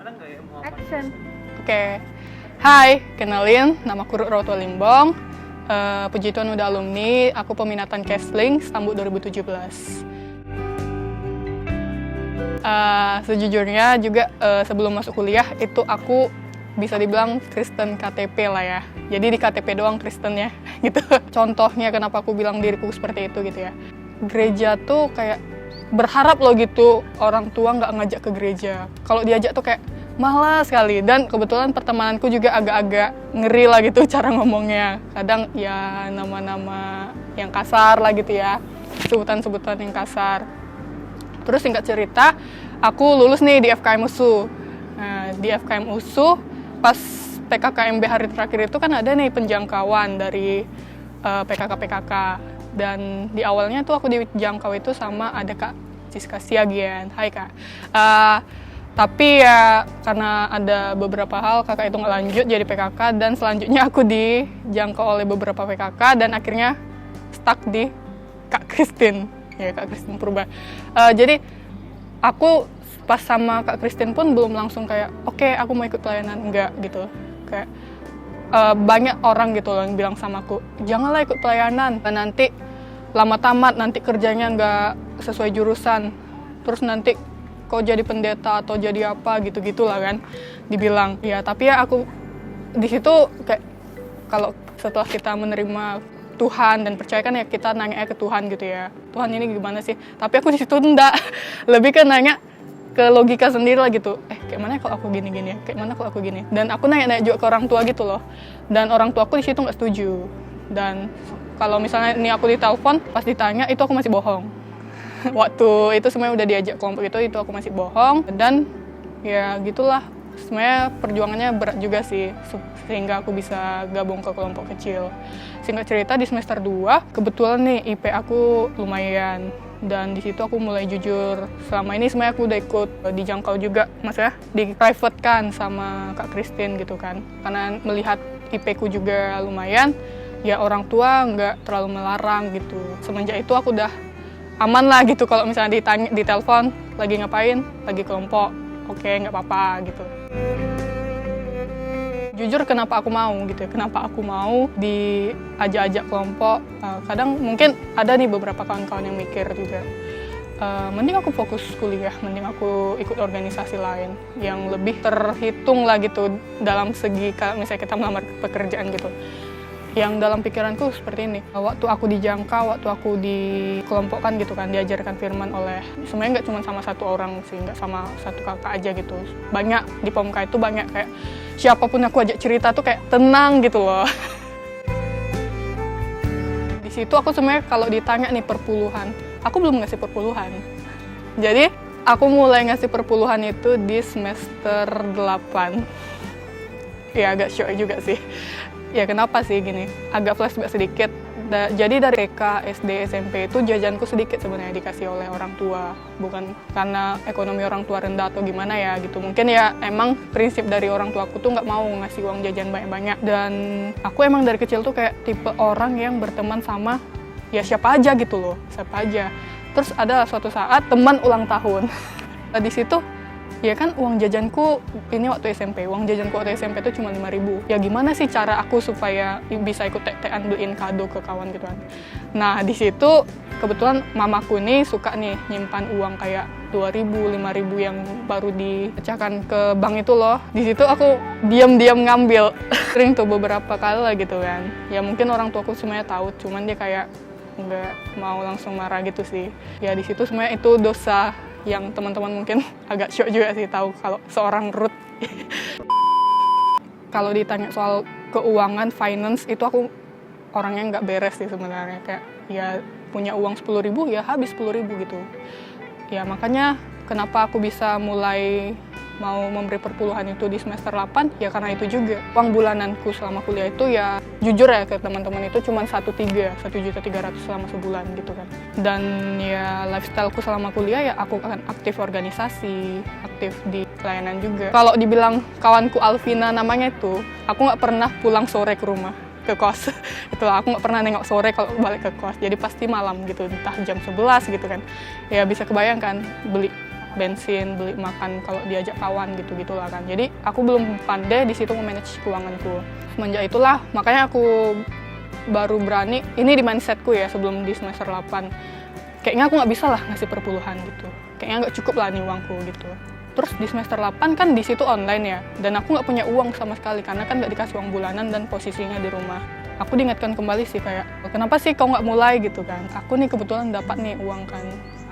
Action. Oke. Hai, kenalin, nama aku Rotwa Limbong. Puji Tuhan udah alumni, aku peminatan Kesling, Stambuk 2017. Sejujurnya juga sebelum masuk kuliah itu aku bisa dibilang Kristen KTP lah ya. Jadi di KTP doang Kristen ya gitu. Contohnya kenapa aku bilang diriku seperti itu gitu ya. Gereja tuh kayak berharap loh gitu orang tua nggak ngajak ke gereja. Kalau diajak tuh kayak malas sekali, dan kebetulan pertemananku juga agak-agak ngeri lah gitu cara ngomongnya. Kadang ya nama-nama yang kasar lah gitu ya, sebutan-sebutan yang kasar. Terus singkat cerita, aku lulus nih di FKM USU. Nah, di FKM USU, pas PKKMB hari terakhir itu kan ada nih penjangkauan dari PKK-PKK. Dan di awalnya tuh aku dijangkau itu sama ada Kak Siska Siagian. Hai Kak. Tapi ya karena ada beberapa hal kakak itu nggak lanjut jadi PKK, dan selanjutnya aku dijangkau oleh beberapa PKK dan akhirnya stuck di Kak Christine, ya Kak Christine Purba. Jadi aku pas sama Kak Christine pun belum langsung kayak oke, aku mau ikut pelayanan, enggak gitu. Kayak banyak orang gitu loh yang bilang sama aku, janganlah ikut pelayanan, nanti lama tamat, nanti kerjanya nggak sesuai jurusan, terus nanti kok jadi pendeta atau jadi apa gitu-gitulah kan dibilang. Ya tapi ya aku di situ kayak kalau setelah kita menerima Tuhan dan percaya kan ya kita nanya ke Tuhan gitu ya, Tuhan ini gimana sih. Tapi aku di situ enggak, lebih ke nanya ke logika sendiri lah gitu. Kayak mana kalau aku gini-gini ya, kayak mana kalau aku gini. Dan aku nanya juga ke orang tua gitu loh, dan orang tua aku di situ nggak setuju. Dan kalau misalnya ini aku ditelepon pas ditanya itu aku masih bohong. Waktu itu sebenarnya udah diajak kelompok itu aku masih bohong. Dan ya gitulah, sebenarnya perjuangannya berat juga sih sehingga aku bisa gabung ke kelompok kecil. Singkat cerita di semester 2 kebetulan nih IP aku lumayan, dan di situ aku mulai jujur. Selama ini sebenarnya aku udah ikut dijangkau juga, maksudnya di private kan sama Kak Christine gitu kan, karena melihat IP ku juga lumayan, ya orang tua nggak terlalu melarang gitu. Semenjak itu aku udah aman lah gitu, kalau misalnya di telepon lagi ngapain, lagi kelompok, oke nggak apa-apa gitu. Jujur kenapa aku mau gitu ya, kenapa aku mau diajak-ajak kelompok. Kadang mungkin ada nih beberapa kawan-kawan yang mikir juga, mending aku fokus kuliah, mending aku ikut organisasi lain yang lebih terhitung lah gitu dalam segi misalnya kita melamar pekerjaan gitu. Yang dalam pikiranku seperti ini, waktu aku dijangkau, waktu aku dikelompokkan gitu kan, diajarkan firman oleh, sebenarnya nggak cuma sama satu orang sih, nggak sama satu kakak aja gitu. Banyak di POMK itu banyak, kayak siapapun aku ajak cerita tuh kayak tenang gitu loh. Di situ aku sebenarnya kalau ditanya nih perpuluhan, aku belum ngasih perpuluhan. Jadi aku mulai ngasih perpuluhan itu di semester 8. Ya agak shock juga sih. Ya kenapa sih gini, agak flashback sedikit. Jadi dari TK, SD, SMP itu jajanku sedikit sebenarnya dikasih oleh orang tua. Bukan karena ekonomi orang tua rendah atau gimana ya gitu. Mungkin ya emang prinsip dari orang tuaku tuh nggak mau ngasih uang jajan banyak-banyak. Dan aku emang dari kecil tuh kayak tipe orang yang berteman sama ya siapa aja gitu loh, siapa aja. Terus ada suatu saat teman ulang tahun. Di situ ya kan uang jajanku ini waktu SMP, uang jajanku waktu SMP itu cuma 5.000. Ya gimana sih cara aku supaya bisa ikut tek-tekan beliin kado ke kawan gitu kan. Nah di situ kebetulan mamaku nih suka nih nyimpan uang kayak 2.000, 5.000 yang baru dipecahkan ke bank itu loh. Di situ aku diam-diam ngambil. Sering tuh beberapa kali lah gitu kan. Ya mungkin orang tuaku semuanya tahu, cuman dia kayak nggak mau langsung marah gitu sih. Ya di situ semuanya itu dosa yang teman-teman mungkin agak shock juga sih tahu kalau seorang Ruth. Kalau ditanya soal keuangan, finance, itu aku orangnya nggak beres sih sebenarnya. Kayak ya punya uang 10.000 ya habis 10.000 gitu. Ya makanya kenapa aku bisa mulai mau memberi perpuluhan itu di semester 8, ya karena itu juga. Uang bulananku selama kuliah itu ya jujur ya ke teman-teman itu cuma 1.300.000 selama sebulan gitu kan. Dan ya lifestyleku selama kuliah ya aku akan aktif organisasi, aktif di pelayanan juga. Kalau dibilang kawanku Alvina namanya itu, aku nggak pernah pulang sore ke rumah, ke kos. Itulah, aku nggak pernah nengok sore kalau balik ke kos. Jadi pasti malam gitu, entah jam 11 gitu kan. Ya bisa kebayangkan beli bensin, beli makan kalau diajak kawan gitu-gitulah kan. Jadi aku belum pandai di situ memanage keuanganku. Semenjak itulah makanya aku baru berani, ini di mindsetku ya sebelum di semester 8. Kayaknya aku nggak bisa lah ngasih perpuluhan gitu. Kayaknya nggak cukup lah nih uangku gitu. Terus di semester 8 kan di situ online ya, dan aku nggak punya uang sama sekali karena kan nggak dikasih uang bulanan dan posisinya di rumah. Aku diingatkan kembali sih kayak, kenapa sih kau nggak mulai gitu kan? Aku nih kebetulan dapat nih uang kan,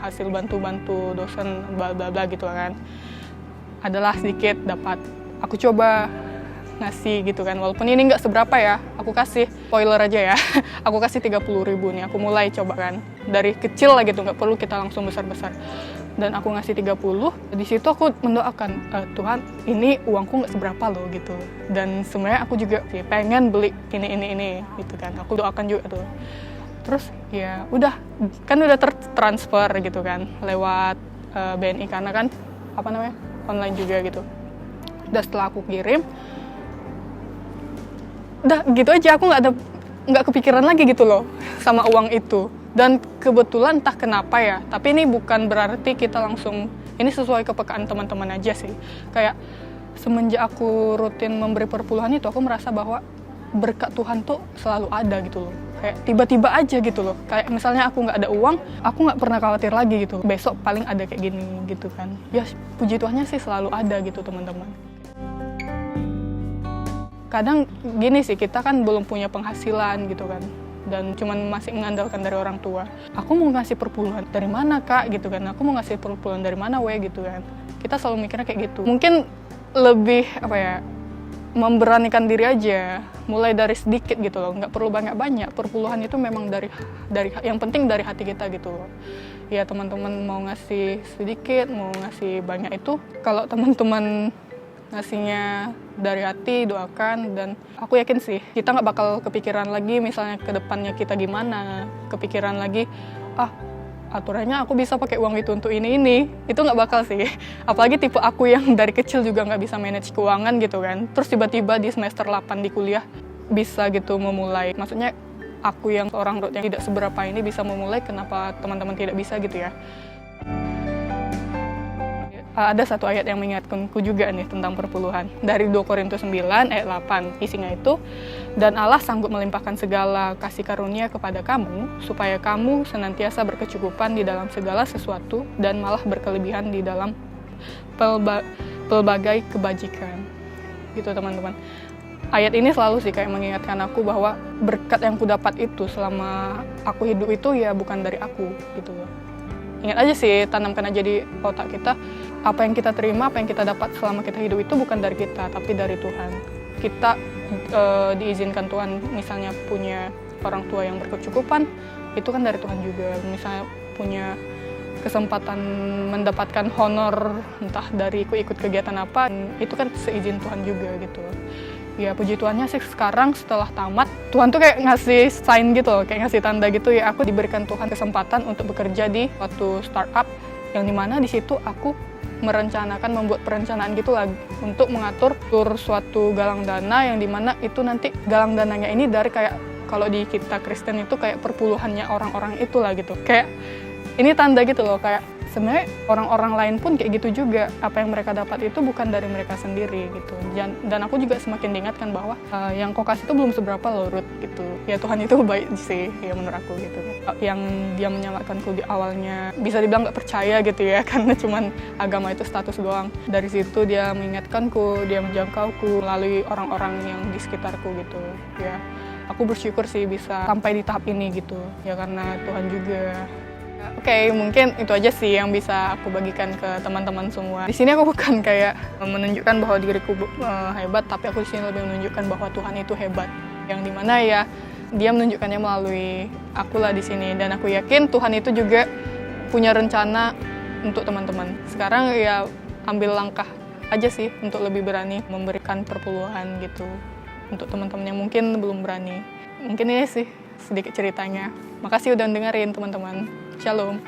hasil bantu-bantu dosen bla bla bla gitu kan. Adalah sedikit dapat, aku coba ngasih gitu kan, walaupun ini nggak seberapa ya, aku kasih, spoiler aja ya, aku kasih 30.000 nih, aku mulai coba kan, dari kecil lah gitu, nggak perlu kita langsung besar-besar, dan aku ngasih 30, di situ aku mendoakan, Tuhan, ini uangku nggak seberapa loh gitu, dan sebenarnya aku juga pengen beli ini gitu kan, aku doakan juga tuh, terus ya udah, kan udah tertransfer gitu kan, lewat BNI karena kan, apa namanya, online juga gitu, udah setelah aku kirim, udah gitu aja, aku nggak kepikiran lagi gitu loh sama uang itu. Dan kebetulan entah kenapa ya, tapi ini bukan berarti kita langsung, ini sesuai kepekaan teman-teman aja sih. Kayak semenjak aku rutin memberi perpuluhan itu, aku merasa bahwa berkat Tuhan tuh selalu ada gitu loh. Kayak tiba-tiba aja gitu loh. Kayak misalnya aku nggak ada uang, aku nggak pernah khawatir lagi gitu. Besok paling ada kayak gini gitu kan. Ya puji Tuhannya sih selalu ada gitu teman-teman. Kadang gini sih, kita kan belum punya penghasilan gitu kan, dan cuman masih mengandalkan dari orang tua. Aku mau ngasih perpuluhan dari mana kak gitu kan, aku mau ngasih perpuluhan dari mana gitu kan. Kita selalu mikirnya kayak gitu. Mungkin lebih apa ya, memberanikan diri aja, mulai dari sedikit gitu loh, nggak perlu banyak-banyak. Perpuluhan itu memang dari yang penting dari hati kita gitu loh. Ya teman-teman mau ngasih sedikit, mau ngasih banyak itu, kalau teman-teman ngasihnya dari hati, doakan, dan aku yakin sih kita nggak bakal kepikiran lagi misalnya ke depannya kita gimana, kepikiran lagi aturannya aku bisa pakai uang itu untuk ini, itu nggak bakal sih. Apalagi tipe aku yang dari kecil juga nggak bisa manage keuangan gitu kan, terus tiba-tiba di semester 8 di kuliah bisa gitu memulai, maksudnya aku yang seorang yang tidak seberapa ini bisa memulai, kenapa teman-teman tidak bisa gitu ya. Ada satu ayat yang mengingatkanku juga nih tentang perpuluhan. Dari 2 Korintus 9 ayat 8, isinya itu, dan Allah sanggup melimpahkan segala kasih karunia kepada kamu, supaya kamu senantiasa berkecukupan di dalam segala sesuatu, dan malah berkelebihan di dalam pelbagai kebajikan. Gitu teman-teman. Ayat ini selalu sih kayak mengingatkan aku bahwa berkat yang kudapat itu selama aku hidup itu ya bukan dari aku gitu loh. Ingat aja sih, tanamkan aja di otak kita, apa yang kita terima, apa yang kita dapat selama kita hidup itu bukan dari kita, tapi dari Tuhan. Kita diizinkan Tuhan, misalnya punya orang tua yang berkecukupan, itu kan dari Tuhan juga. Misalnya punya kesempatan mendapatkan honor, entah dari ikut kegiatan apa, itu kan seizin Tuhan juga gitu. Ya puji Tuhannya sih sekarang setelah tamat, Tuhan tuh kayak ngasih sign gitu loh, kayak ngasih tanda gitu ya, aku diberikan Tuhan kesempatan untuk bekerja di suatu startup, yang dimana di situ aku membuat perencanaan gitu lah untuk mengatur suatu galang dana, yang dimana itu nanti galang dananya ini dari kayak, kalau di kita Kristen itu kayak perpuluhannya orang-orang itulah gitu, kayak ini tanda gitu loh, kayak sebenarnya orang-orang lain pun kayak gitu juga, apa yang mereka dapat itu bukan dari mereka sendiri gitu. Dan aku juga semakin diingatkan bahwa yang kau kasih itu belum seberapa loh Ruth gitu. Ya Tuhan itu baik sih ya menurut aku gitu. Yang dia menyelamatkanku di awalnya bisa dibilang gak percaya gitu ya, karena cuman agama itu status doang. Dari situ dia mengingatkanku, dia menjangkauku melalui orang-orang yang di sekitarku gitu ya. Aku bersyukur sih bisa sampai di tahap ini gitu ya, karena Tuhan juga. Oke, mungkin itu aja sih yang bisa aku bagikan ke teman-teman semua. Di sini aku bukan kayak menunjukkan bahwa diriku hebat, tapi aku di sini lebih menunjukkan bahwa Tuhan itu hebat. Yang dimana ya Dia menunjukkannya melalui aku lah di sini, dan aku yakin Tuhan itu juga punya rencana untuk teman-teman. Sekarang ya ambil langkah aja sih untuk lebih berani memberikan perpuluhan gitu untuk teman-teman yang mungkin belum berani. Mungkin ini sih sedikit ceritanya. Makasih udah dengerin teman-teman. Shalom.